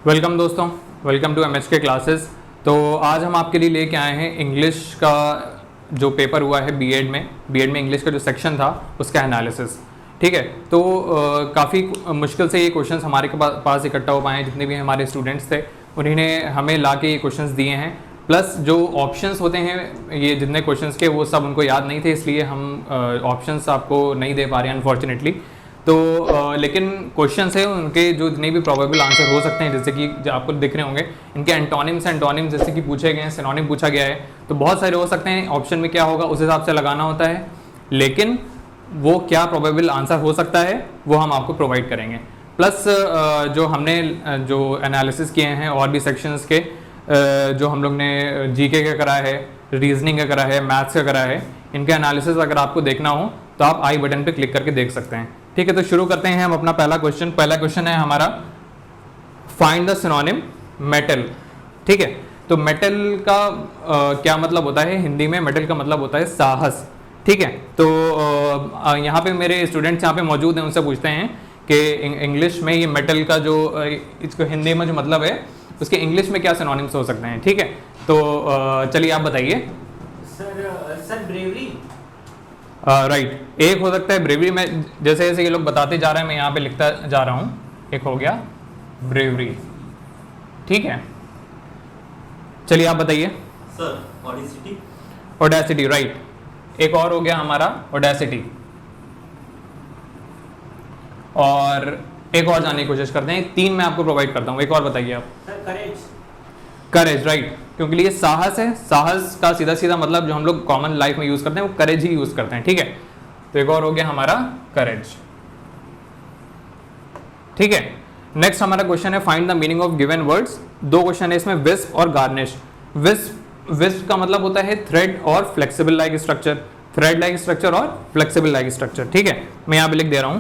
Welcome दोस्तों, welcome to MH के classes. तो आज हम आपके लिए लेके आए हैं इंग्लिश का जो पेपर हुआ है बीएड में इंग्लिश का जो सेक्शन था उसका एनालिसिस। ठीक है, तो काफ़ी मुश्किल से ये क्वेश्चंस हमारे के पास इकट्ठा हो पाए हैं। जितने भी हमारे स्टूडेंट्स थे उन्हीं ने हमें ला के ये क्वेश्चंस दिए हैं, प्लस जो ऑप्शंस होते हैं ये जितने क्वेश्चंस के वो सब उनको याद नहीं थे, इसलिए हम ऑप्शंस आपको नहीं दे पा रहे हैं अनफॉर्चुनेटली। तो लेकिन क्वेश्चंस है उनके जो जितने भी प्रोबेबल आंसर हो सकते हैं, जैसे कि जो आपको दिख रहे होंगे इनके एंटोनिम्स जैसे कि पूछे गए हैं, सिनोनिम पूछा गया है, तो बहुत सारे हो सकते हैं। ऑप्शन में क्या होगा उस हिसाब से लगाना होता है, लेकिन वो क्या प्रोबेबल आंसर हो सकता है वो हम आपको प्रोवाइड करेंगे। प्लस जो हमने जो एनालिसिस किए हैं और भी सेक्शंस के, जो हम लोग ने जीके का करा है, रीजनिंग का करा है, मैथ्स का करा है, इनका एनालिसिस अगर आपको देखना हो तो आप आई बटन पे क्लिक करके देख सकते हैं। ठीक है, तो शुरू करते हैं हम अपना पहला क्वेश्चन है हमारा फाइंड द सिनोनिम मेटल। ठीक है, तो मेटल का क्या मतलब होता है हिंदी में? मेटल का मतलब होता है साहस। ठीक है, तो यहाँ पे मेरे स्टूडेंट्स यहाँ पे मौजूद हैं, उनसे पूछते हैं कि इंग्लिश में ये मेटल का जो इसको हिंदी में जो मतलब है उसके इंग्लिश में क्या सिनोनिम्स हो सकते हैं। ठीक है, तो चलिए आप बताइए। Sir bravery. राइट, एक हो सकता है ब्रेवरी में, जैसे जैसे ये लोग बताते जा रहे हैं मैं यहाँ पे लिखता जा रहा हूँ। एक हो गया ब्रेवरी। ठीक है, चलिए आप बताइए। Sir audacity. Audacity, right. एक और हो गया हमारा ओडेसिटी, और एक और जानने की कोशिश करते हैं। 3 मैं आपको प्रोवाइड करता हूँ, एक और बताइए आप। सर करेज। करेज, राइट, क्योंकि ये साहस है। साहस का सीधा सीधा मतलब जो हम लोग कॉमन लाइफ में यूज करते हैं वो करेज ही यूज करते हैं। ठीक है, तो एक और हो गया हमारा करेज। ठीक है, नेक्स्ट हमारा क्वेश्चन है find the meaning of given words. 2 question है इसमें, विस्प और गार्निश। विस्प का मतलब होता है थ्रेड और flexible like structure, thread like structure और फ्लेक्सिबल लाइक स्ट्रक्चर। ठीक है, मैं यहां पे लिख दे रहा हूं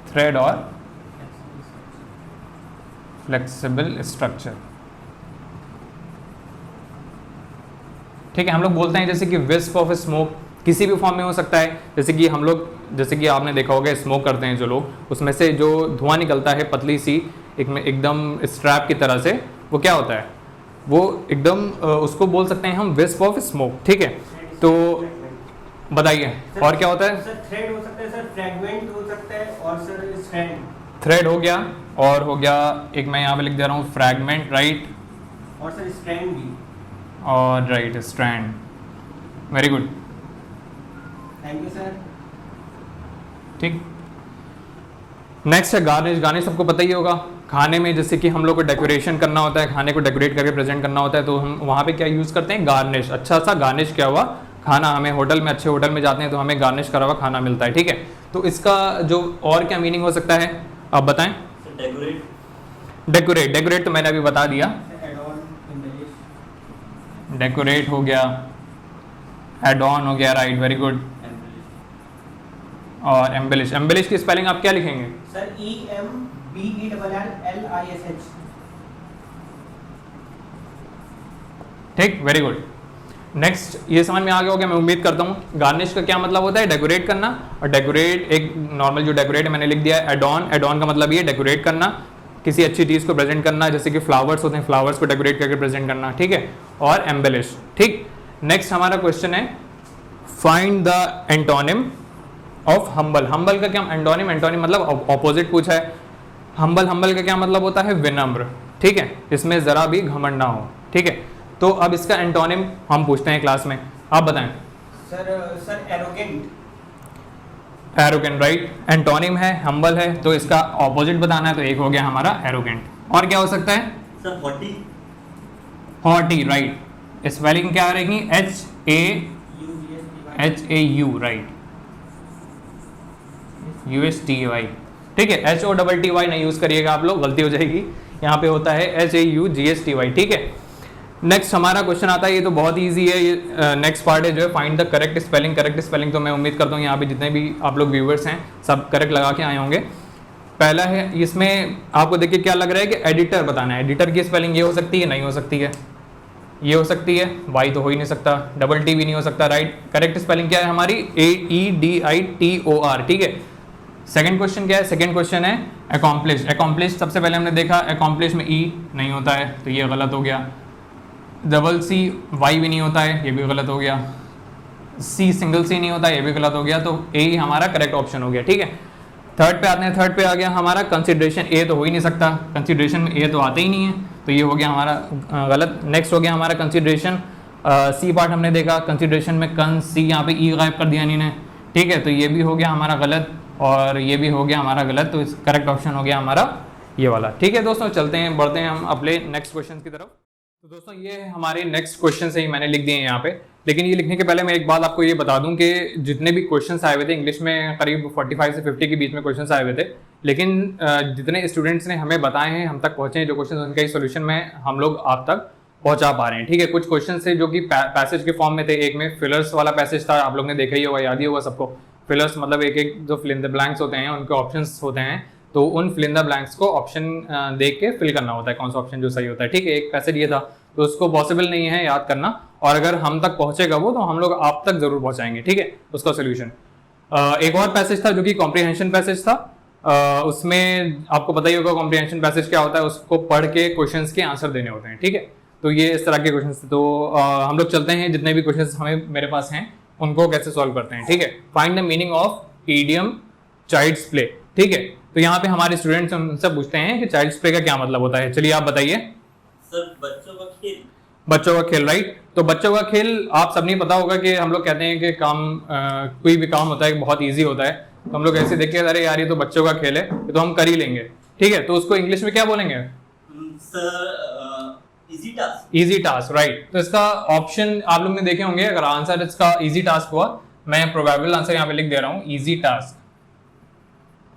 थ्रेड और फ्लेक्सिबल स्ट्रक्चर। ठीक है, हम लोग बोलते हैं जैसे कि विस्प ऑफ स्मोक किसी भी फॉर्म में हो सकता है। जैसे कि हम लोग, जैसे कि आपने देखा होगा स्मोक करते हैं जो लोग, उसमें से जो धुआं निकलता है पतली सी एकदम स्ट्रैप की तरह से, वो क्या होता है? वो एकदम उसको बोल सकते हैं हम विस्प ऑफ स्मोक। ठीक है, तो बताइए और क्या होता है? सर थ्रेड हो सकता है, सर फ्रैगमेंट हो सकता है, और सर स्ट्रैंड। थ्रेड हो गया, और हो गया एक मैं यहाँ पे लिख दे रहा हूँ फ्रैगमेंट, राइट, और सर स्ट्रैंड भी। और right strand. Very good, thank you sir. ठीक। नेक्स्ट है गार्निश। गार्निश सबको पता ही होगा, खाने में जैसे कि हम लोग को डेकोरेशन करना होता है, खाने को डेकोरेट करके प्रेजेंट करना होता है, तो हम वहाँ पे क्या यूज़ करते हैं? गार्निश। अच्छा सा गार्निश किया हुआ खाना, हमें होटल में, अच्छे होटल में जाते हैं तो हमें गार्निश करा हुआ खाना मिलता है। ठीक है, तो इसका जो और क्या मीनिंग हो सकता है आप बताएं। डेकोरेट। डेकोरेट, डेकोरेट तो मैंने अभी बता दिया, ऐड ऑन, एम्बेलिश। डेकोरेट हो गया, एड ऑन हो गया, राइट, वेरी गुड। और एम्बेलिश, एम्बेलिश की स्पेलिंग आप क्या लिखेंगे? Sir EMBELLISH। ठीक, वेरी गुड। नेक्स्ट, ये समझ में आ गया होगा मैं उम्मीद करता हूँ। गार्निश का क्या मतलब होता है? डेकोरेट करना। और डेकोरेट एक नॉर्मल जो डेकोरेट है मैंने लिख दिया है। एड ऑन, एड ऑन का मतलब ये डेकोरेट करना, किसी अच्छी चीज़ को प्रेजेंट करना, जैसे कि फ्लावर्स होते हैं, फ्लावर्स को डेकोरेट करके प्रेजेंट करना। ठीक है, और एम्बेलिश। ठीक, नेक्स्ट हमारा क्वेश्चन है find the antonym of humble. Humble का क्या एंटोनिम? एंटोनिम मतलब ऑपोजिट पूछा है। हम्बल का क्या मतलब होता है? विनम्र। ठीक है, इसमें जरा भी घमंड ना हो। ठीक है, तो अब इसका एंटोनिम हम पूछते हैं क्लास में, आप बताएं। Sir arrogant. Arrogant, right, antonym है, हम्बल है, तो इसका ऑपोजिट बताना है, तो एक हो गया हमारा एरोगेंट। और क्या हो सकता है? Sir haughty. Haughty, right, spelling क्या रहेगी? HAU, right, USTY। ठीक है, HOTTY नहीं यूज करिएगा आप लोग, गलती हो जाएगी। यहाँ पे होता है HAUGSTY। ठीक है, नेक्स्ट हमारा क्वेश्चन आता है, ये तो बहुत इजी है। ये नेक्स्ट पार्ट है जो है find the correct spelling. Correct spelling तो मैं उम्मीद करता हूँ यहाँ पे जितने भी आप लोग व्यूवर्स हैं सब करेक्ट लगा के आए होंगे। पहला है, इसमें आपको देखिए क्या लग रहा है कि एडिटर बताना है। एडिटर की स्पेलिंग ये हो सकती है, नहीं हो सकती है, ये हो सकती है, वाई तो हो ही नहीं सकता, डबल टी भी नहीं हो सकता, राइट। करेक्ट स्पेलिंग क्या है हमारी? AEDITOR। ठीक है, सेकंड क्वेश्चन क्या है? सेकंड क्वेश्चन है अकॉम्प्लिश। अकॉम्प्लिश सबसे पहले हमने देखा अकॉम्प्लिश में ई नहीं होता है तो ये गलत हो गया। डबल सी वाई भी नहीं होता है, ये भी गलत हो गया। सी सिंगल सी नहीं होता, ये भी गलत हो गया। तो ए ही हमारा करेक्ट ऑप्शन हो गया। ठीक है, थर्ड पे आते हैं। थर्ड पे आ गया हमारा कंसिडरेशन। ए तो हो ही नहीं सकता, कंसिडरेशन में ए तो आता ही नहीं है, तो ये हो गया हमारा गलत। नेक्स्ट हो गया हमारा कंसिडरेशन। सी पार्ट हमने देखा, कंसिडरेशन में कन सी यहाँ पे ई गायब कर दिया इन्होंने। ठीक है, तो ये भी हो गया हमारा गलत और ये भी हो गया हमारा गलत। तो इस करेक्ट ऑप्शन हो गया हमारा ये वाला। ठीक है दोस्तों, चलते हैं, बढ़ते हैं हम अपने नेक्स्ट क्वेश्चन की तरफ। तो दोस्तों ये हमारे नेक्स्ट क्वेश्चन से ही मैंने लिख दिए हैं यहाँ पे, लेकिन ये लिखने के पहले मैं एक बात आपको ये बता दूं कि जितने भी क्वेश्चंस आए हुए थे इंग्लिश में करीब 45 से 50 के बीच में क्वेश्चंस आए हुए थे, लेकिन जितने स्टूडेंट्स ने हमें बताए हैं, हम तक पहुंचे हैं जो क्वेश्चन, उनका ही सोल्यूशन में हम लोग आप तक पहुंचा पा रहे हैं। ठीक है, कुछ क्वेश्चन थे जो कि पैसेज के फॉर्म में थे। एक में फिलर्स वाला पैसेज था, आप लोग ने देखा ही होगा, याद ही होगा सबको। फिलर्स मतलब एक एक जो फिल इन द ब्लैंक्स होते हैं उनके ऑप्शंस होते हैं, तो उन फिल इन द ब्लैंक्स को ऑप्शन देख के फिल करना होता है कौन सा ऑप्शन जो सही होता है। ठीक है, एक पैसेज ये था, तो उसको पॉसिबल नहीं है याद करना, और अगर हम तक पहुंचेगा वो तो हम लोग आप तक जरूर पहुंचाएंगे। ठीक है, उसका सोल्यूशन। एक और पैसेज था जो कि कॉम्प्रिहेंशन पैसेज था। उसमें आपको पता ही होगा कॉम्प्रिहेंशन पैसेज क्या होता है, उसको पढ़ के क्वेश्चंस के आंसर देने होते हैं। ठीक है, तो ये इस तरह के क्वेश्चंस थे। तो हम लोग चलते हैं, जितने भी क्वेश्चंस हमें मेरे पास हैं उनको कैसे सॉल्व करते हैं। ठीक है, find the meaning of idiom child's play. ठीक है, तो यहाँ पे हमारे स्टूडेंट्स उनसे पूछते हैं कि चाइल्ड्स प्ले का क्या मतलब होता है। चलिए आप बताइए। सर बच्चों का खेल। बच्चों का खेल, राइट। तो बच्चों का खेल आप सबने पता होगा कि हम लोग कहते हैं कि काम कोई भी काम होता है बहुत ईजी होता है, तो हम लोग ऐसे देख के अरे यार ये तो बच्चों का खेल है, ये तो हम कर ही लेंगे। ठीक है, तो उसको इंग्लिश में क्या बोलेंगे? Sir easy task. Easy task, right. तो इसका ऑप्शन आप लोग ने देखे होंगे, अगर आंसर इसका इजी टास्क हुआ, मैं प्रोबेबल आंसर यहाँ पे लिख दे रहा हूँ, इजी टास्क।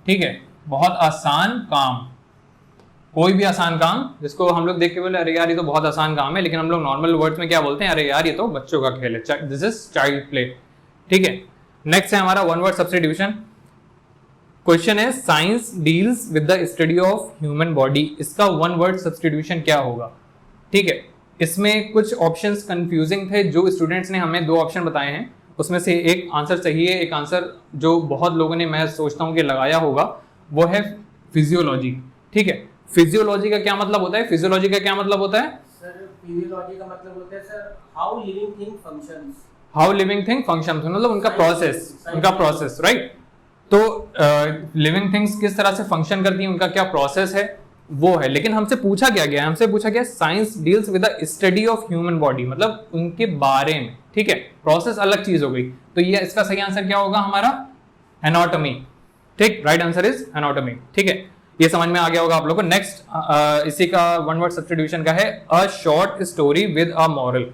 ठीक है, बहुत आसान काम, कोई भी आसान काम जिसको हम लोग देख के बोले अरे यार ये तो बहुत आसान काम है, लेकिन हम लोग नॉर्मल वर्ड्स में क्या बोलते हैं, अरे यार ये तो बच्चों का खेल है, दिस इज चाइल्ड प्ले। ठीक है, नेक्स्ट है हमारा वन वर्ड सब्स्टिट्यूशन। क्वेश्चन है science deals with the study of human body, इसका वन वर्ड सब्स्टिट्यूशन क्या होगा। ठीक है, इसमें कुछ ऑप्शंस कंफ्यूजिंग थे, जो स्टूडेंट्स ने हमें दो ऑप्शन बताए हैं उसमें से एक आंसर सही है, एक आंसर जो बहुत लोगों ने मैं सोचता हूँ कि लगाया होगा वो है फिजियोलॉजी। ठीक है, फिजियोलॉजी का क्या मतलब होता है? फिजियोलॉजी का क्या मतलब होता है सर? फिजियोलॉजी का मतलब होता है sir how living thing functions. How living thing functions मतलब उनका प्रोसेस, राइट। तो लिविंग थिंग्स किस तरह से फंक्शन करती हैं, उनका क्या प्रोसेस है वो है। लेकिन हमसे पूछा क्या गया है? हमसे पूछा गया science deals with the study of human body, मतलब उनके बारे में। ठीक है, प्रोसेस अलग चीज हो गई, तो ये इसका सही आंसर क्या होगा हमारा? एनाटॉमी। ठीक, राइट आंसर इज एनाटॉमी। ठीक है, ये समझ में आ गया होगा आप लोगों को। नेक्स्ट इसी का वन वर्ड सब्स्टिट्यूशन का है a short story with a moral.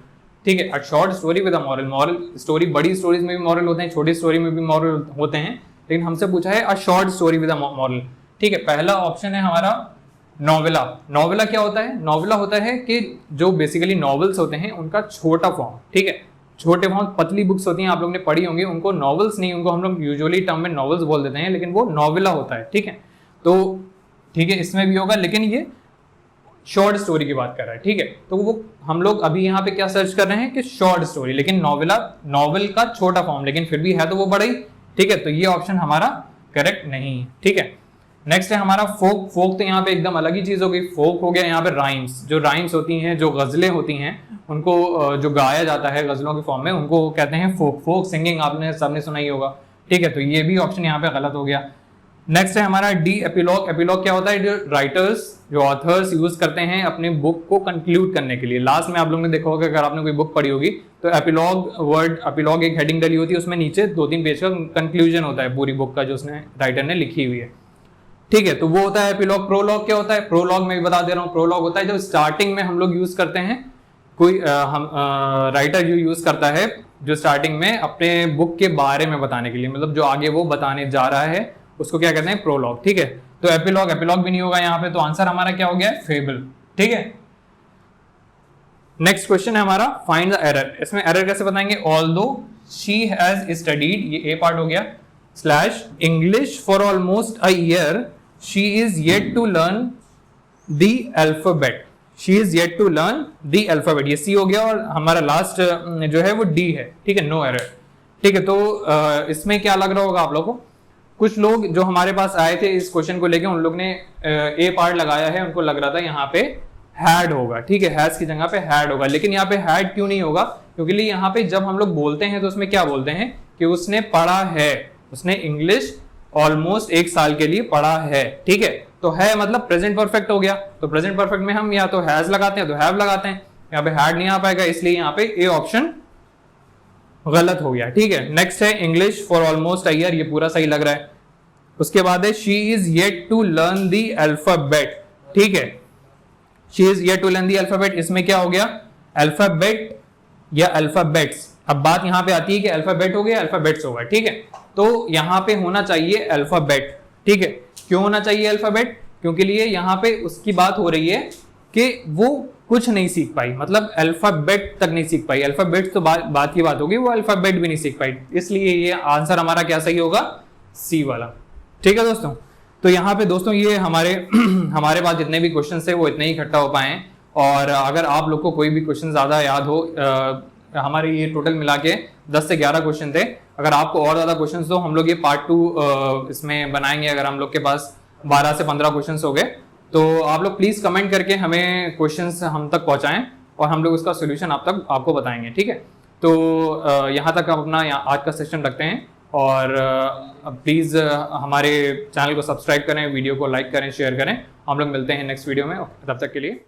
ठीक है, a short story with a moral. Moral story, बड़ी स्टोरीज में भी मॉरल होते हैं, छोटी स्टोरी में भी मॉरल होते हैं, लेकिन हमसे पूछा है a short story with a moral. ठीक है, पहला ऑप्शन है हमारा नॉवेला। नॉवेला क्या होता है? नॉवेला होता है कि जो बेसिकली नॉवेल्स होते हैं उनका छोटा फॉर्म। ठीक है, छोटे फॉर्म पतली बुक्स होती हैं, आप लोग ने पढ़ी होंगी, उनको नॉवेल्स नहीं, उनको हम लोग यूजुअली टर्म में नॉवेल्स बोल देते हैं, लेकिन वो नॉवेला होता है। ठीक है, तो ठीक है इसमें भी होगा, लेकिन ये शॉर्ट स्टोरी की बात कर रहा है। ठीक है, तो वो हम लोग अभी यहाँ पे क्या सर्च कर रहे हैं कि शॉर्ट स्टोरी, लेकिन नॉवेला नॉवेल का छोटा फॉर्म, लेकिन फिर भी है तो वो बड़ा ही। ठीक है, तो ये ऑप्शन हमारा करेक्ट नहीं है। ठीक है, नेक्स्ट है हमारा फोक। फोक तो यहाँ पे एकदम अलग ही चीज हो गई। फोक हो गया यहाँ पे राइम्स, जो राइम्स होती हैं, जो गजलें होती हैं, उनको जो गाया जाता है गजलों के फॉर्म में, उनको कहते हैं फोक। फोक सिंगिंग आपने सबने सुना ही होगा। ठीक है, तो ये भी ऑप्शन यहाँ पे गलत हो गया। नेक्स्ट है हमारा डी एपिलॉग। एपिलॉग क्या होता है? जो राइटर्स, जो ऑथर्स यूज करते हैं अपने बुक को कंक्लूड करने के लिए। लास्ट में आप लोगों ने देखा होगा, अगर आपने कोई बुक पढ़ी होगी तो एपिलॉग वर्ड, एपिलॉग एक हेडिंग डली होती है, उसमें नीचे 2-3 पेज का कंक्लूजन होता है पूरी बुक का, जो उसने राइटर ने लिखी हुई है। ठीक है, तो वो होता है एपिलॉग। प्रोलॉग क्या होता है? प्रोलॉग में भी बता दे रहा हूँ, प्रोलॉग होता है जो स्टार्टिंग में हम लोग यूज करते हैं, कोई राइटर जो यूज करता है जो स्टार्टिंग में अपने बुक के बारे में बताने के लिए, मतलब जो आगे वो बताने जा रहा है उसको क्या कहते हैं? प्रोलॉग। ठीक है, तो एपिलॉग, एपिलॉग भी नहीं होगा यहाँ पे, तो आंसर हमारा क्या हो गया? फेबल। ठीक है, नेक्स्ट क्वेश्चन है हमारा फाइंड द एरर। इसमें एरर कैसे बताएंगे? ऑल्दो शी हैज स्टडीड, ये ए पार्ट हो गया, slash English for almost a year, she is yet to learn the alphabet. She is yet to learn the alphabet, ये C हो गया, और हमारा लास्ट जो है वो डी है। ठीक है, नो एरर। ठीक है, तो इसमें क्या लग रहा होगा आप लोगों को? कुछ लोग जो हमारे पास आए थे इस क्वेश्चन को लेके, उन लोग ने ए पार्ट लगाया है, उनको लग रहा था यहाँ पे हैड होगा, ठीक है, हैज की जगह पे हैड होगा, लेकिन यहाँ पे हैड क्यों नहीं होगा? क्योंकि यहाँ पे जब हम लोग बोलते हैं तो उसमें क्या बोलते हैं कि उसने पढ़ा है, उसने इंग्लिश ऑलमोस्ट 1 साल के लिए पढ़ा है, ठीक है। तो है मतलब प्रेजेंट परफेक्ट हो गया, तो प्रेजेंट परफेक्ट में हम या तो हैज लगाते हैं तो हैव लगाते हैं, यहाँ पे हैड नहीं आ पाएगा, इसलिए यहाँ पे ए ऑप्शन गलत हो गया, ठीक है। नेक्स्ट है English for almost a year, ये पूरा सही लग रहा है। उसके बाद है she is yet to learn the alphabet, ठीक है, she is yet to learn the alphabet, इसमें क्या हो गया? अल्फाबेट या अल्फाबेट्स। अब बात यहां पे आती है कि अल्फाबेट हो गया, अल्फाबेट्स होगा, ठीक है। तो यहां पे होना चाहिए अल्फाबेट, ठीक है। क्यों होना चाहिए अल्फाबेट? क्योंकि लिए यहां पे उसकी बात हो रही है कि वो कुछ नहीं सीख पाई, मतलब अल्फाबेट तक नहीं सीख पाई। अल्फाबेट तो बात की बात होगी, वो अल्फाबेट भी नहीं सीख पाई, इसलिए ये आंसर हमारा क्या सही होगा? सी वाला, ठीक है दोस्तों। तो यहाँ पे दोस्तों ये हमारे हमारे पास जितने भी क्वेश्चन थे वो इतने ही इकट्ठा हो पाए हैं, और अगर आप लोग को कोई भी क्वेश्चन ज़्यादा याद हो, हमारे ये टोटल मिला के 10 से 11 क्वेश्चन थे, अगर आपको और ज़्यादा क्वेश्चन हो हम लोग ये पार्ट 2 इसमें बनाएंगे। अगर हम लोग के पास 12 से 15 क्वेश्चन हो गए तो आप लोग प्लीज़ कमेंट करके हमें क्वेश्चन हम तक पहुँचाएँ और हम लोग उसका सोल्यूशन आपको बताएंगे, ठीक है। तो यहाँ तक आप अपना आज का सेशन रखते हैं, और प्लीज़ हमारे चैनल को सब्सक्राइब करें, वीडियो को लाइक करें, शेयर करें। हम लोग मिलते हैं नेक्स्ट वीडियो में, तब तक के लिए